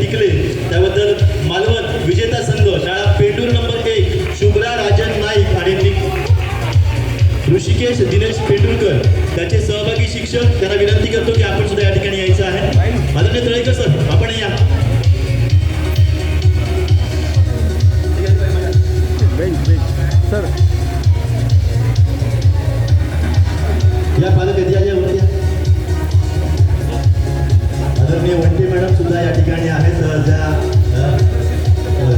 टिकले त्याबद्दल मालवण विजेता संघ शाळा पेंडूर नंबर 1 शुभ्रा राजन नाईक आणि ऋषिकेश दिनेश पेंडुरकर त्याचे सहभागी शिक्षक त्यांना विनंती करतो की आपण सुद्धा या ठिकाणी यायचं आहे. आदरणीय तळेकर सर आपण या. सर या पालक या वरती आदरणीय वंटे मॅडम सुद्धा या ठिकाणी आहेत ज्या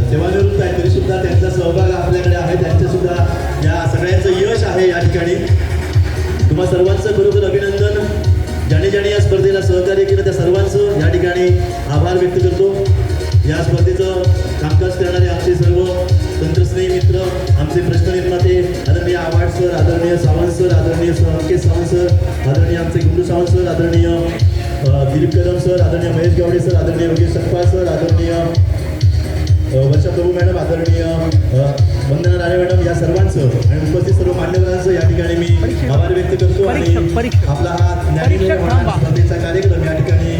सेवानिवृत्त आहेत तरी सुद्धा त्यांचा सहभाग आपल्याकडे आहे. त्यांचे सुद्धा या सगळ्यांचं यश आहे या ठिकाणी. तुम्हा सर्वांचं खरोखर अभिनंदन. ज्याने ज्याने या स्पर्धेला सहकार्य केलं त्या सर्वांचं या ठिकाणी आभार व्यक्त करतो. या स्पर्धेचं कामकाज करणारे आमचे सर्व तंत्रस्नेही मित्र आमचे प्रश्न निर्माते आदरणीय आव्हाड सर, आदरणीय सावंत सर, आदरणीय अंकित सावंत सर, आदरणीय आमचे गुंडू सावंत सर, आदरणीय दिलीप कदम सर, आदरणीय महेश गावडे सर, आदरणीय योगेश सकपाळ सर, आदरणीय वर्षा प्रभू मॅडम, आदरणीय वंदना राणे मॅडम या सर्वांचं आणि उपस्थित सर्व मान्यवरांचं या ठिकाणी मी आभार व्यक्त करतो. आणि आपला हा स्पर्धेचा कार्यक्रम या ठिकाणी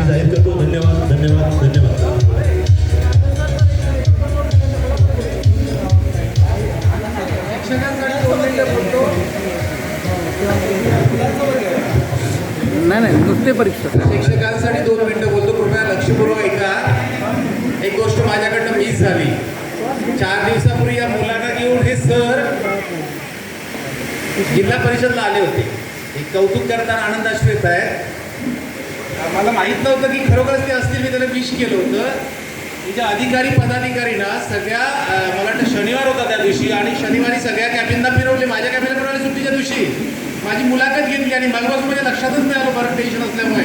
जाहीर करतो. धन्यवाद धन्यवाद धन्यवाद. नाही नुसते परीक्षा. शिक्षकांसाठी 2 मिनिटं बोलतो. कृपया लक्षपूर्वक ऐका. एक गोष्ट माझ्याकडनं मिस झाली. 4 दिवसापूर्वी या मुलांना घेऊन हे सर जिल्हा परिषदला आले होते. एक कौतुक करताना आनंदाश्रू येत आहेत. मला माहीत नव्हतं की खरोखरच ते असतील. मी त्याला विश केलं होतं. तिच्या अधिकारी पदाधिकारीना सगळ्या मला वाटतं शनिवार होता त्या दिवशी आणि शनिवारी सगळ्या कॅबिनला फिरवले. माझ्या कॅबिनला फिरवले सुट्टीच्या दिवशी. माझी मुलाखत घेतली आणि मगपासून म्हणजे लक्षातच नाही आलं बरं टेन्शन असल्यामुळे.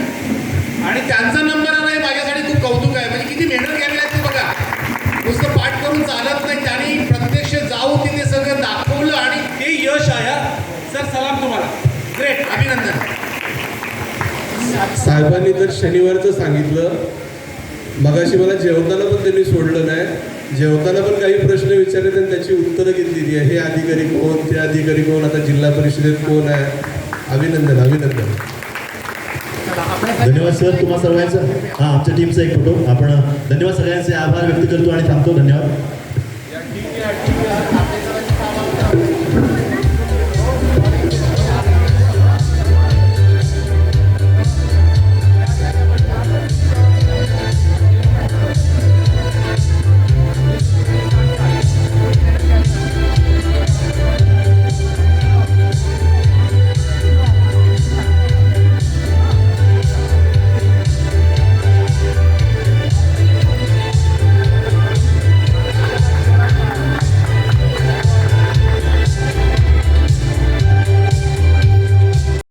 आणि त्यांचा नंबर आला माझ्यासाठी खूप कौतुक आहे. म्हणजे किती मेहनत घ्यावी लागते बघा. नुसतं पाठ करून चालत नाही. त्यांनी प्रत्यक्ष जाऊन तिथे सगळं दाखवलं आणि ते यश आहे. सर सलाम तुम्हाला. ग्रेट अभिनंदन. साहेबांनी तर शनिवारचं सांगितलं. मगाशी मला जेवताना पण त्यांनी सोडलं नाही. जेवताना पण काही प्रश्न विचारले आणि त्याची उत्तरं घेतलेली आहे. हे अधिकारी कोण, ते अधिकारी कोण, आता जिल्हा परिषदेत कोण आहे. अभिनंदन अभिनंदन. धन्यवाद सर तुम्हा सर्वांचं. आमच्या टीमचा एक फोटो आपण. धन्यवाद सगळ्यांचे आभार व्यक्त करतो आणि थांबतो. धन्यवाद.